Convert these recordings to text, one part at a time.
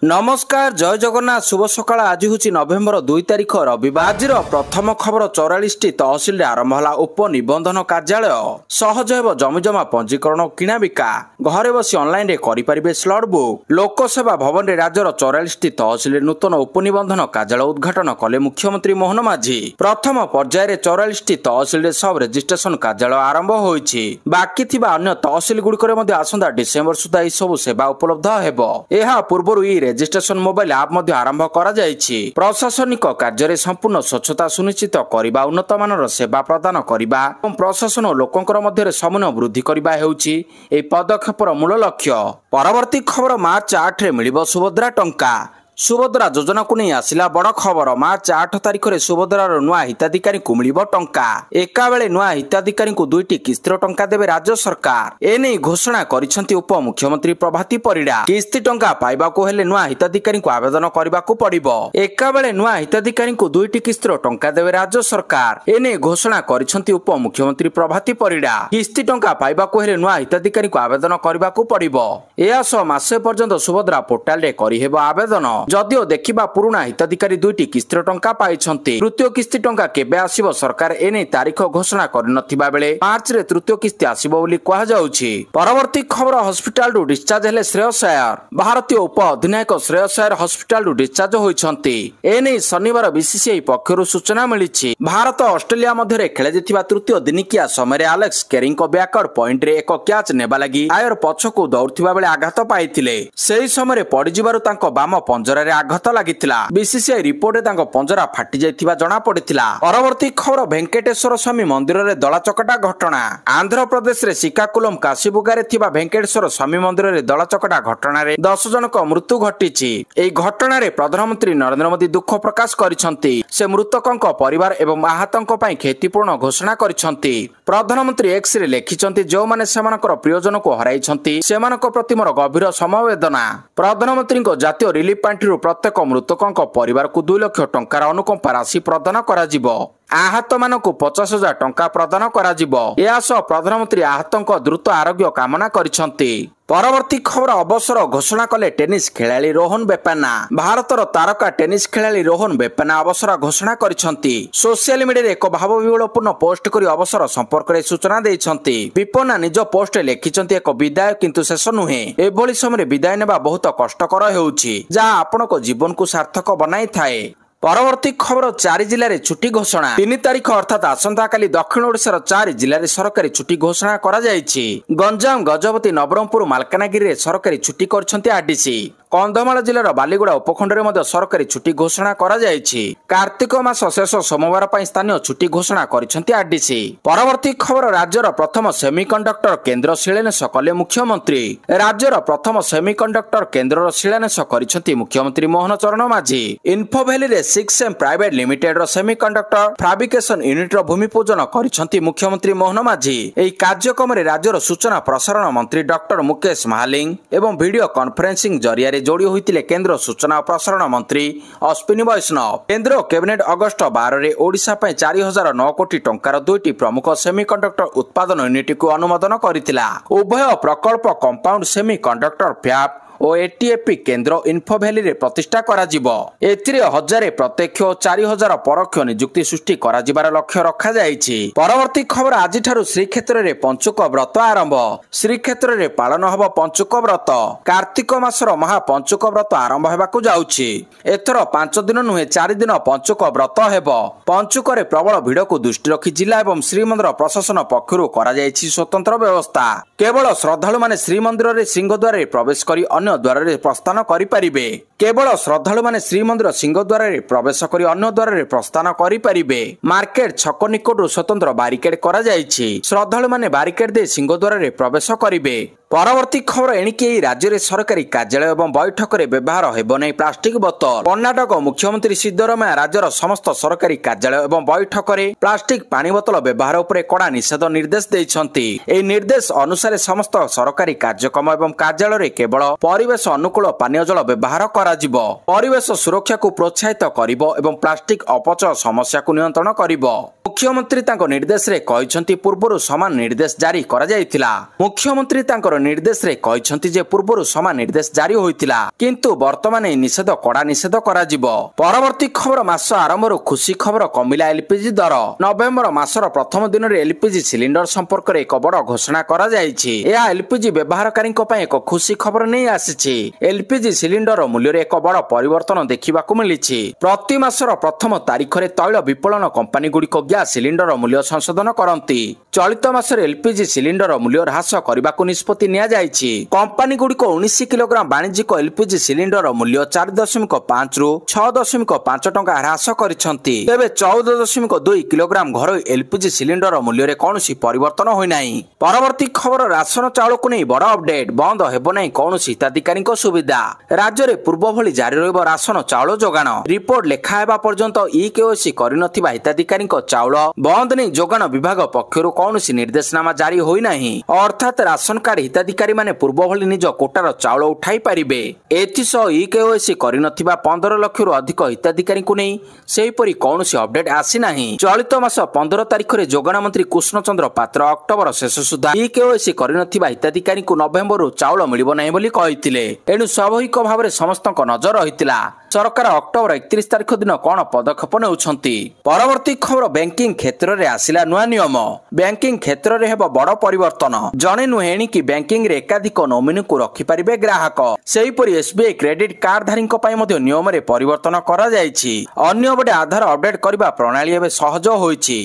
नमस्कार जय जगन्नाथ शुभ सकाळ। आज हूँ नवेम्बर 2 तारिख रविवार। आज प्रथम खबर 44 तहसिल आरंभ है उपनिबंधन कार्यालय। सहज हो जमीजमा पंजीकरण किणा बिका घरे बसी ऑनलाइन रे करि परिबे स्लॉट बुक। लोकसेवा भवन रे राज्यर 44 तहसिल नूतन उपनिबंधन कार्यालय उद्घाटन कले मुख्यमंत्री मोहन माझी। प्रथम पर्याय रे 44 तहसिल सब रेजिस्ट्रेशन कार्यालय आरंभ होईछि। बाकी थिबा अन्य तहसिल गुड़िकरे मध्ये आसंता डिसेम्बर सुधा ई सब सेवा उपलब्ध हेबो। एहा पूर्वरु रेजिस्ट्रेशन मोबाइल आप आरंभ करा जायछि। प्रशासनिक कार्य संपूर्ण स्वच्छता सुनिश्चित करने उन्नत मानर सेवा प्रदान करने और प्रशासन और लोकंकर मध्य समन्वय वृद्धि करने हेउछि एही पदक्षेपर मूल लक्ष्य। परवर्ती खबर मार्च 8 रे मिलिबो सुभद्रा टंका। सुभद्रा योजना को नहीं आसिला बड़ खबर। मार्च 8 तारिख में सुभद्रार नुआ हिताधिकारी को मिलिबो टंका। एका बेले नुआ हिताधिकारी को 2टी किस्तिर टंका देवे राज्य सरकार। एने घोषणा करिसेंती उप मुख्यमंत्री प्रभाती परिडा। किस्ती टंका पाइबाको हेले नुआ हिताधिकारी को आवेदन करबाको पड़िबो। एका बेले नुआ हिताधिकारी को 2टी किस्तिर टंका देवे राज्य सरकार। एने घोषणा करिसेंती उप मुख्यमंत्री प्रभाती परिडा। किस्ती टंका पाइबाको हेले नुआ हिताधिकारी को आवेदन करबाको पड़िबो। एहा सह मासे पर्यंत सुभद्रा पोर्टाल रे करिहेबो आवेदन। जदिओ देखिबा पुराना हिताधिकारी 2टी किस्तिर टंका पाइछंती। तृतीय किस्ती टंका केबे आसीबो सरकार एने तारीख घोषणा करनथिबा बेले मार्च रे तृतीय किस्ती आसीबो बोली कहा जाउछि। परवर्ती खबर हॉस्पिटल रु डिस्चार्ज हेले श्रेयस अय्यर। भारतीय उप अधिनायक श्रेयस अय्यर हॉस्पिटल रु डिस्चार्ज होइछंती। एने शनिवार बीसीसीआई पक्षरु सूचना मिलिछि। भारत ऑस्ट्रेलिया मध्यरे खेले जेतिबा तृतीय दिनिकिया समय एलेक्स केरिंग को बैकवर्ड पॉइंट रे एक कैच नेबा लागि अय्यर पछकु दौड़थिबा बेले आघात पाइथिले। सेही समय पड़ी जिबारु तांको बाम पंजरा आघात लागिथिला। बीसीसीआई रिपोर्ट तांको पंजरा फाटी जाइथिबा जणा पड़िथिला। परवर्ती खबर वेंकटेश्वर स्वामी मंदिर रे दला चकटा घटना। आंध्र प्रदेश रे श्रीकाकुलम काशीबुगा रे थिबा वेंकटेश्वर स्वामी मंदिर रे दला चकटा घटना रे 10 जनक मृत्यु घटिछि। एई घटना रे प्रधानमंत्री नरेंद्र मोदी दुख प्रकाश करिसंती। से मृतकक परिवार एवं आहतक पई क्षतिपूर्ण घोषणा करिसंती। प्रधानमंत्री एक्स रे लेखिसंती जो माने सेमानकर प्रियजन को हराइसंती सेमानक प्रति मोर गभीर समवेदना। प्रधानमंत्री को जातीय रिलीफ पांठी प्रत्येक मृतकों परिवार को 2 लाख टंकार अनुकंपा राशि प्रदान कराजिबो। आहत मानकु 50,000 टंका प्रदान कराजिबो। या सह प्रधानमंत्री आहतक द्रुत आरोग्य कामना करिसंती। परवर्ती खबर अवसर घोषणा कले टेनिस खेलाड़ी रोहन बेपाना। भारतर तारका टेनिस खेलाड़ी रोहन बेपाना अवसर घोषणा करिसंती। सोशल मीडिया एक भावविहूलपूर्ण पोस्ट करी अवसर संपर्क में सूचना देइछंती। विपन्ना निज पोस्ट लेखिसंती एक विदाय किंतु शेष नुहे। एभली समय विदाय नेबा बहुत कष्टकर हेउछि जहा आपनको जीवन को सार्थक बनाई थाए। परवर्ती खबर 4 जिले में छुट्टी घोषणा। 3 तारिख अर्थात आसंता काली दक्षिण ओडिशार 4 जिले में सरकारी छुट्टी घोषणा करा जायछि। गंजाम गजपति नवरंगपुर मालकानगिरी सरकारी छुट्टी करछंती आरडीसी। कंधमाल जिलार बालीगुड़ा उपखंड में सरकारी छुट्टी घोषणा करा जायछि। कार्तिक मास शेष सोमवार पर स्थानीय छुट्टी घोषणा करिसंती आरडीसी। परवर्ती खबर राज्यर प्रथम सेमीकंडक्टर केन्द्र शिलान्यास कले मुख्यमंत्री। राज्यर प्रथम सेमीकंडक्टर केन्द्र शिलान्यास करिसंती मुख्यमंत्री मोहन चरण माझी। इन्फो भैली रे 6M private limited semiconductor fabrication unit रो भूमि पूजन करिसंती मुख्यमंत्री मोहन माझी। एही कार्यक्रम रे राज्यर सूचना प्रसारण मंत्री डॉक्टर मुकेश महालिंग एवं वीडियो कॉन्फ्रेंसिंग जरिया जोड़ी होइतिले केंद्र सूचना और प्रसारण मंत्री अश्विनी वैष्णव। केंद्र कैबिनेट अगस्त 12 रे ओडिशा पय 4009 कोटी टंकार 2टी प्रमुख सेमीकंडक्टर उत्पादन यूनिट को अनुमोदन करितिला। उभय प्रकल्प कंपाउंड सेमीकंडक्टर फैब और एटीएपी केन्द्र इन्फो भैली रे प्रतिष्ठा करा जिवो। एथिरे 1000 प्रत्यक्ष और 4000 परोक्ष नियुक्ति सृष्टि करा जिबार लक्ष्य रखा जायछि। परवर्ती खबर आज ठारू श्रीक्षेत्र रे पंचुक व्रत आरंभ। श्रीक्षेत्र रे पालन हबो पंचुक व्रत। कार्तिक मासर महा पंचुक व्रत आरंभ हेबाकू जाउछि। एथर 5 दिन नुहे 4 दिन पंचुक व्रत हेबो। पंचुक रे प्रबल भिड़ को दृष्टि रखी जिला एवं श्रीमंदिर प्रशासन पक्षरु करा जायछि स्वतंत्र व्यवस्था। केवल श्रद्धालु माने श्रीमंदिर रे सिंहद्वार रे प्रवेश करी अन्य द्वार रे प्रस्थान करि परिबे। केवल श्रद्धालु माने श्रीमंदिर सिंहद्वार रे प्रवेश करी अन्य द्वार रे प्रस्थान करि परिबे। मार्केट छक निकटू स्वतंत्र बारिकेड करा जायछि। श्रद्धालु माने बारिकेड दे सिंहद्वार रे प्रवेश करिबे। परवर्ती खबर एणिके राज्य रे सरकारी कार्यालय एवं बैठक रे व्यवहार हेबो नै प्लास्टिक बोतल। कर्णाटक मुख्यमंत्री सिद्धरामैया राज्यर समस्त सरकारी कार्यालय एवं बैठक रे प्लास्टिक पानी बोतल व्यवहार उपरे कड़ा निषेध निर्देश देइछंती। एई निर्देश अनुसार समस्त सरकारी कार्यक्रम एवं कार्यालय रे केवल परिवेश अनुकूल पानीय जल व्यवहार कराजिबो। परिवेश सुरक्षा को प्रोत्साहित करिबो एवं प्लास्टिक अपचय समस्या को नियंत्रण करिबो। मुख्यमंत्री तांको निर्देश रे कहिसंती पूर्वरु समान निर्देश जारी करा जायतिला। मुख्यमंत्री तांकर निर्देश रे कहिसंती जे पूर्वरु समान निर्देश जारी होइतिला किंतु वर्तमान निषेध कड़ा निषेध करा जिवो। परवर्ती खबर मास आरंभरु खुशी खबर कमिला एलपीजी दर। नवेम्बर मासर प्रथम दिन रे एलपीजी सिलिंडर संपर्क रे एक बड़ घोषणा करा जायछि। एहा एलपीजी व्यवहारकारीଙ୍କ ପାଇଁ ଏକ खुशी खबर नै आसीछि। एलपीजी सिलिंडर मूल्य रे एक बड़ परिवर्तन देखिबाकू मिलिछि। प्रति मासर प्रथम तारिख रे तैल विपणन कंपनी गुडीको ग्यास सिलिंडर मूल्य संशोधन करंती। चलित मासर एलपीजी सिलिंडर मूल्य ह्रास करबाकू निष्पत्ति निया जायछि। कंपनी गुडीको 19 किलोग्राम वाणिज्यिक एलपीजी सिलिंडर मूल्य 4.5 रु 6.5 टंका ह्रास करिसंती। तेबे 14.2 किलोग्राम घरोई एलपीजी सिलिंडर मूल्य रे कोनोसी परिवर्तन होई नाही। परवर्ती खबर राशन चाउल को नै बड़ अपडेट। बंद हेबो नै कोनोसी हिताधिकारी सुविधा। राज्य रे पूर्व भली जारी रहइबो राशन चाउल जोगाण। रिपोर्ट लेखा हेबा पर्यंत केओसी करिनथिबा हिताधिकारी चाउल बंद नै जोगाण विभाग पक्षरु कोनोसी निर्देशनामा जारी होई नाही। अर्थात राशन कार्ड हिताधिकारी माने पूर्व भली निज कोटार चाउल उठाई पारिबे। एथिसो केओसी करिनथिबा 15 लाख रु अधिक हिताधिकारी को नै सेहीपरि कोनोसी अपडेट आसी नाही। चलित मास 15 तारिख रे जोगाण मंत्री कृष्णचंद्र पात्र अक्टोबर शेष सुधा केओसी करिनथिबा हिताधिकारी नवेम्बर रु चाउल मिलिबो नाही बोली कहिथिले। एणु स्वाभाविक भाबरे समस्तक नजर रहितिला सरकार अक्टोबर 31 तारिख दिन कोन पदक्षेप नेउछंती। परवर्ती खबर बैंकिंग क्षेत्र रे आसिला नुआ नियम। बैंकिंग क्षेत्र रे हेबो बड़ परिवर्तन। जणे नुहेणी कि बैंकिंग रे एकाधिक नोमिनी को रखि परिबे ग्राहक। सेहीपरि एसबीआई क्रेडिट कार्ड धारी पई मध्ये नियम रे परिवर्तन करा जायछि। अन्य बडे आधार अपडेट करबा प्रणाली एबे सहज होईछि।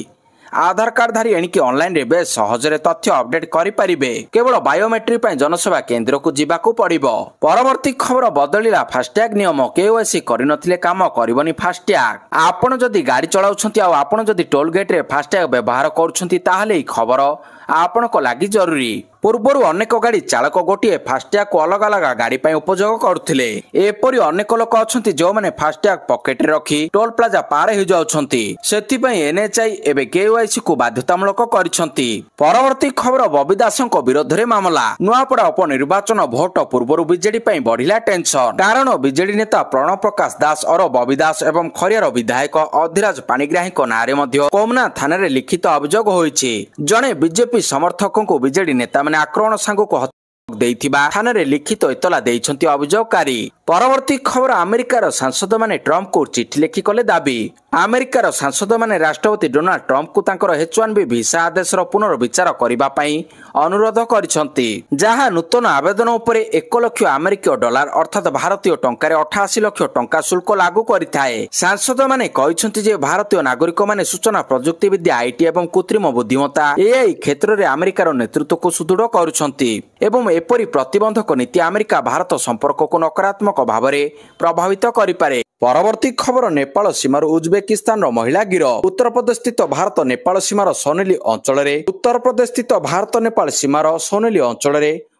आधार कार्ड धारी एणिकी ऑनलाइन रे बेस सहजरे तथ्य अपडेट करि परिबे। केवल बायोमेट्रिक पय जनसेवा केंद्र को जिबाकू पड़िबो। परवर्ती खबर बदलिला फास्टैग नियम। केओसी करिनथिले काम करिवनी फास्टैग। आपण जदि गाड़ी चलाउछंती आ आपण जदि टोल गेट रे फास्टैग व्यवहार करूछंती ताहाले ई खबर आपनको लागि जरूरी। पूर्वरु अनेक गाड़ी चालक गोटे फास्टैग को अलग अलग गाड़ी पय उपयोग करुथिले। एपरि अनेक लोक अछंती जो माने फास्टैग पॉकेट रे रखी टोल प्लाजा पार हो जाउछंती। सेति पय एनएचआई एबे केवाईसी को बाध्यतामूलक करिसंती। परवर्ती खबर बबी दासଙ୍କ विरोध रे मामला। नुआपड़ा उपनिर्वाचन भोट पूर्वरु बीजेडी पय बढ़िला टेंशन। कारण बीजेडी नेता प्रणव प्रकाश दास और बबी दास एवं खरियार विधायक अधिराज पाणिग्राही नारे मध्य कोमना थाना रे लिखित अभियोग होईछि। जणे बीजेपी समर्थकों को बीजेडी नेता आक्रमण सांगू को देइथिबा थाना रे लिखित इतला देइछंती अभियोगकारी। परवर्ती खबर अमेरिकार सांसद माने ट्रम्प को चिठी लिखि कले दाबी। अमेरिकार सांसद माने राष्ट्रपति डोनाल्ड ट्रम्प को तांकर H1B वीसा आदेश रो पुनर्विचार करिबा पई अनुरोध करिसंती। जहां नूतन आवेदन उपरे 1 लाख अमेरिकीय डॉलर अर्थात भारतीय टंकारे 88 लाख टंका शुल्क लागू करिथाए। सांसद माने कहिसंती जे भारतीय नागरिक माने सूचना प्रजुक्ति विद्या आईटी एवं कृत्रिम बुद्धिमत्ता एआई क्षेत्र रे अमेरिकार नेतृत्व को सुदृढ़ करुछंती एवं एपरि प्रतिबंधक नीति अमेरिका भारत संपर्क को नकारात्मक भावरे प्रभावित करि पारे। परवर्ती खबर नेपाल सीमार उज्बेकिस्तान महिला गिरफ। उत्तर प्रदेश स्थित भारत नेपाल सीमार सोनेली अंचल उत्तर प्रदेश स्थित भारत नेपाल सीमार सोनेली अंचल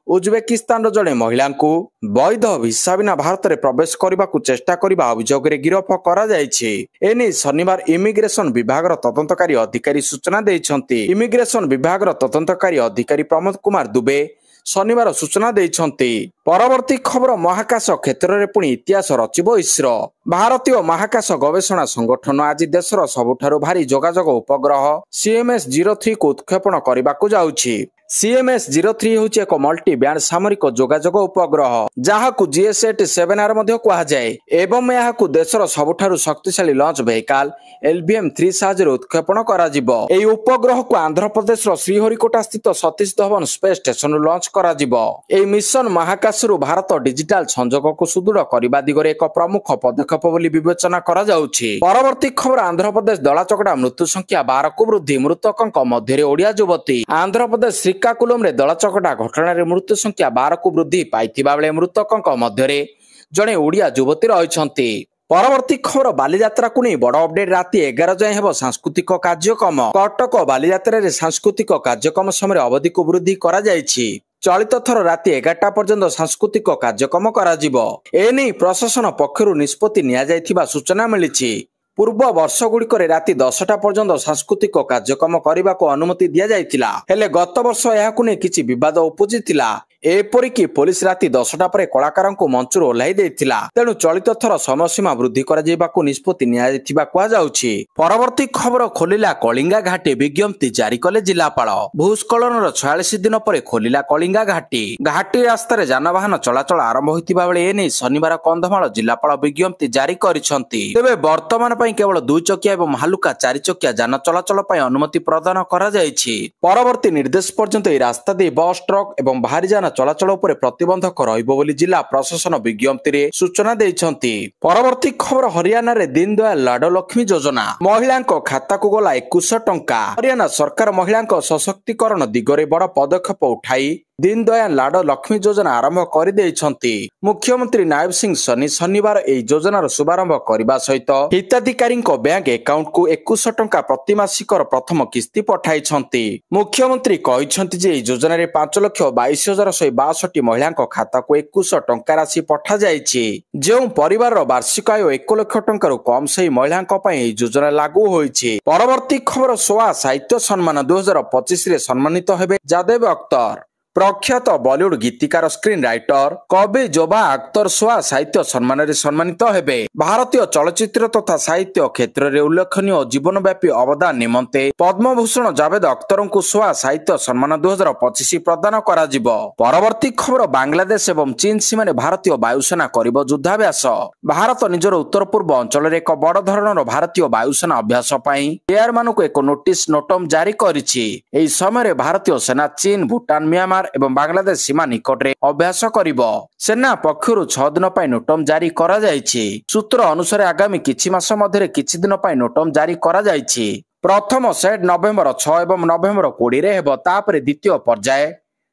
उज्बेकिस्तान जड़े महिला वैध भिसा बिना भारत में प्रवेश करने को चेष्टा करने अभियोग गिरफ कर शनिवार इमिग्रेशन विभाग तदंतकारी अधिकारी सूचना देइछंती। इमिग्रेशन विभाग तदंतकारी अधिकारी प्रमोद कुमार दुबे शनिवार सूचना देइछंती। परवर्ती खबर महाकाश क्षेत्र में पुणी इतिहास रचिबो इसरो। भारतीय महाकाश गवेषणा संगठन आज देशर सबुठारु भारी जोगाजोग उपग्रह CMS-03 को उत्क्षेपण करने जाउछि। CMS-03 होछि एक मल्टी बैंड सामरिक जोगाजोग उपग्रह जहाकु GSAT-7R मध्ये कुहा जाय एवं याहाकु देशर सबुठारु शक्तिशाली लॉन्च व्हीकल LVM-3 साहाय्य उत्क्षेपण करा जिवो। एई उपग्रह को आंध्र प्रदेश रो श्रीहरिकोटा स्थित Satish Dhawan space station launch करा जिवो। एई मिशन महाकाशरु भारत डिजिटल संजोग को सुदृढ़ करबा दिगरे एक प्रमुख पदक्षेप बोली विवेचना करा जाउछि। परवर्ती खबर आंध्र प्रदेश दलाचकटा मृत्यु संख्या 12 को वृद्धि। मृतकଙ୍କ ମଧ୍ୟରେ ओडिया युवती। आंध्र प्रदेश श्रीकाकुलम रे दलाचकटा घटना रे मृत्यु संख्या 12 को वृद्धि पाइथिबा बेले मृतकଙ୍କ ମଧ୍ୟରେ जणे ओडिया युवती रहिसंती। परवर्ती खबर बालीयात्रा को नहीं बड़ अपडेट। राति 11 जाए हेबो सांस्कृतिक कार्यक्रम। कटक बालीयात्रा रे सांस्कृतिक कार्यक्रम समय अवधि को वृद्धि करा जायछि। चलित थर राति 11टा पर्यंत सांस्कृतिक कार्यक्रम करा जिवो। एनै प्रशासन पक्षरु निष्पत्ति निया जायथिबा सूचना मिलिछि। पूर्व वर्ष गुड़िक राति 10टा पर्यंत सांस्कृतिक कार्यक्रम करने को अनुमति दि जाइतिला। हेले गत वर्ष याकु नै किछि विवाद उपजितिला। एपरिकी पुलिस राति 10टा पर कलाकारंकु मंचुर ओह्लाई देइथिला। तेणु चलित थर समयसीमा वृद्धि कराइबाकु निष्पत्ति नियाजिथिबा कुआ जाउछि। परवर्ती खबर खोलिला कलिंगा घाटी विज्ञप्ति जारी कले जिलापाल। भूस्खलनर 46 दिन पर खोलिला कलिंगा घाटी। घाटी रास्तार जानवाहन चलाचल आरंभ होइतिबा बेले एने शनिवार कंधमाल जिलापाल विज्ञप्ति जारी करिसंती। तेबे वर्तमान पई केवल 2 चकिया एवं हालुका 4 चकिया जान चलाचल पई अनुमति प्रदान करा जायछि। परवर्ती निर्देश पर्यंत ए रास्ता दे बस ट्रक एवं भारी जान चलाचल उपर प्रतिबंधक रहिबो बोली जिला प्रशासन विज्ञप्ति रे सूचना दैछंती। परवर्ती खबर हरियाणा रे दीनदयाल लाडलक्ष्मी योजना महिलांको खाता को गला 2100 टंका। हरियाणा सरकार महिलांको सशक्तिकरण दिगरे बड़ पदक्षेप उठाई दीनदयाल लाडलक्ष्मी योजना आरंभ कर देइछंती। मुख्यमंत्री नायब सिंह सनी शनिवार एई योजनार शुभारंभ करबा सहित हिताधिकारी बैंक अकाउंट को 2100 टंका प्रतिमासिकर प्रथम किस्ती पठाइछंती। मुख्यमंत्री कहिछंती जे एई योजना रे 5,22,162 महिलांको खाता को 2100 टंका राशि पठा जायछि। जेउ परिवार वार्षिक आय 1 लाख टंका कम से महिलांको पई एई योजना लागू होइछि। परवर्ती खबर सोआ साहित्य सम्मान 2025 रे सम्मानित हेबे जादेव अख्तर। प्रख्यात बॉलीवुड गीतिकार स्क्रीन राइटर कवि जोबा अख्तर सोआ साहित्य सम्मान रे सम्मानित हेबे। भारतीय चलचित्र तथा साहित्य क्षेत्र रे उल्लेखनीय जीवनव्यापी अवदान निमंते पद्मभूषण जावेद अख्तर को सोआ साहित्य सम्मान 2025 प्रदान करा जिवो। परवर्ती खबर बांग्लादेश एवं चीन सीमा रे भारतीय वायुसेना करिबो युद्धाभ्यास। भारत निजर उत्तर पूर्व अंचल रे एक बड़ धरणर भारतीय वायुसेना अभ्यास पई एयर मानक एक नोटिस नोटम जारी करिछि। एई समय रे भारतीय सेना चीन भूटान म्यांमार एवं बांग्लादेश सीमा निकट रे अभ्यास करिबो। सेना पक्षरु 6 दिन पई नोटम जारी करा जायछि। सूत्र अनुसार आगामी किछि मास मध्ये किछि दिन पई नोटम जारी करा जायछि। प्रथम सेट नवेम्बर 6 एवं नवेम्बर 20 रे हेबो। तापर द्वितीय पर्याय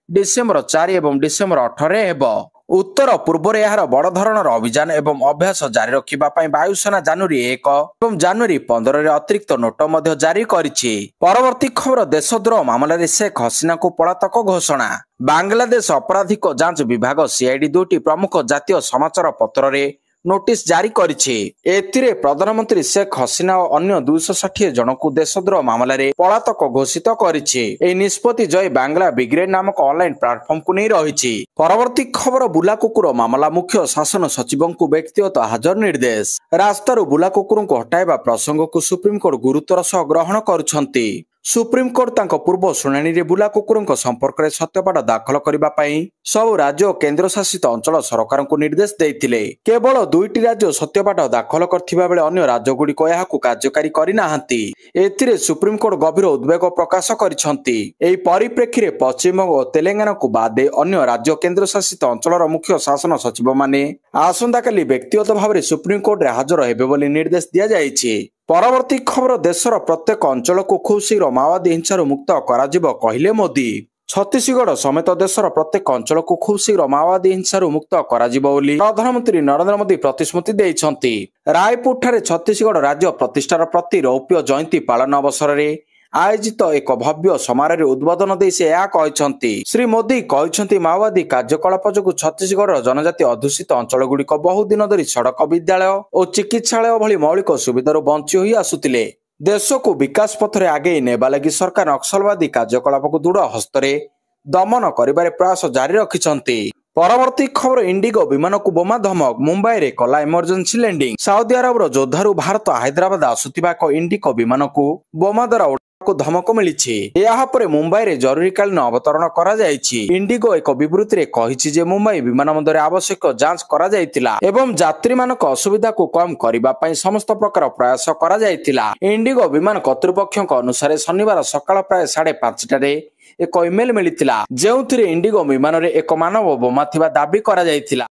डिसेम्बर 4 एवं डिसेम्बर 18 रे हेबो। उत्तर पूर्व रे यार बड़ धरणर अभियान एवं अभ्यास जारी रखिबा पई वायुसेना जनवरी 1 एवं जनवरी 15 रे अतिरिक्त नोट मध्ये जारी करिछि। परवर्ती खबर देशद्रोह मामला रे शेख हसीना को पलातक घोषणा। बांग्लादेश आपराधिक जांच विभाग सीआईडी 2टी प्रमुख जातीय समाचार पत्र रे नोटिस जारी करिछि। एथिरे प्रधानमंत्री शेख हसीना और अन्य 260 जन को देशद्रोह मामला रे पलातक घोषित करिछि। ए निष्पत्ति जय बांग्ला ब्रिगेड नामक ऑनलाइन प्लेटफॉर्म को नहीं रहिछि। परवर्ती खबर बुला कुकुर मामला मुख्य शासन सचिव को व्यक्तिगत हाजर निर्देश। रास्तार बुला कुकुर को हटाइबा प्रसंग को सुप्रीमकोर्ट गुरुतर सह ग्रहण करुछंती। सुप्रीमकोर्ट तांको पूर्व शुणाणी रे बुला कुकुरଙ୍କ संपर्क रे सत्यपाठ दाखल करिबा पई सब राज्य और केंद्र शासित अंचल सरकार को निर्देश देइथिले। केवल 2टी राज्य सत्यपाठ दाखल करथिबा बेले अन्य राज्य गुडी को याहाकु कार्यकारी करि नाहंती। एथिरे सुप्रीमकोर्ट गभीर उद्वेग प्रकाश करिसंती। एई परिप्रेक्षी रे पश्चिम और तेलंगाना को बाद अन्य राज्य केंद्र शासित अंचलर मुख्य शासन सचिव माने आसंता काली व्यक्तिगत भाव रे सुप्रीमकोर्ट रे हाजर हेबे बोली निर्देश दिया जायछि। परवर्ती खबर देशर प्रत्येक अंचल को खूब शीघ्र माओवादी हिंसार मुक्त कराजिबो कहिले मोदी। छत्तीसगढ़ समेत देशर प्रत्येक अंचल को खूब शीघ्र माओवादी हिंसार मुक्त कराजिबो बोली प्रधानमंत्री नरेंद्र मोदी प्रतिश्रुति दैछंती। रायपुर ठारे छत्तीसगढ़ राज्य प्रतिष्ठार प्रति रौप्य जयंती पालन अवसर रे आयोजित एक भव्य समारोह उद्बोधन दे से या कहछंती। श्री मोदी कहछंती माओवादी कार्यकलाप जोगु छत्तीसगढ़ जनजाति अधूषित अंचल गुड़िक बहु दिन धरी सड़क विद्यालय और चिकित्सालय भली मौलिक सुविधार बंची होई आसुतिले। देश को विकास पथरे आगे नेबा लगी सरकार नक्सलवादी कार्यकलाप को दृढ़ हस्तरे दमन करिबारे प्रयास जारी रखिछंती। परवर्ती खबर इंडिगो विमान को बोमा धमक मुंबई रे कला इमरजेंसी लैंडिंग। सऊदी अरब जोधारू भारत हैदराबाद आसुतिबा एक इंडिगो विमान को बोमा द्वारा को धमक मिली। यापर मुंबई रे जरूरीकालीन अवतरण करा जायछि। इंडिगो एक विवृत्ति रे कहिछि जे मुंबई विमान बंदर आवश्यक जांच करा जायतिला एवं यात्री मानक असुविधा को कम करिबा पई समस्त प्रकार प्रयास करा जायतिला। इंडिगो विमान कर्तृपक्षक अनुसार शनिवार सकाळ प्राय 5:30 रे एक ईमेल मिलितिला जेउथिरे इंडिगो विमान रे एक मानव बोमा थिबा दाबी करा जायतिला।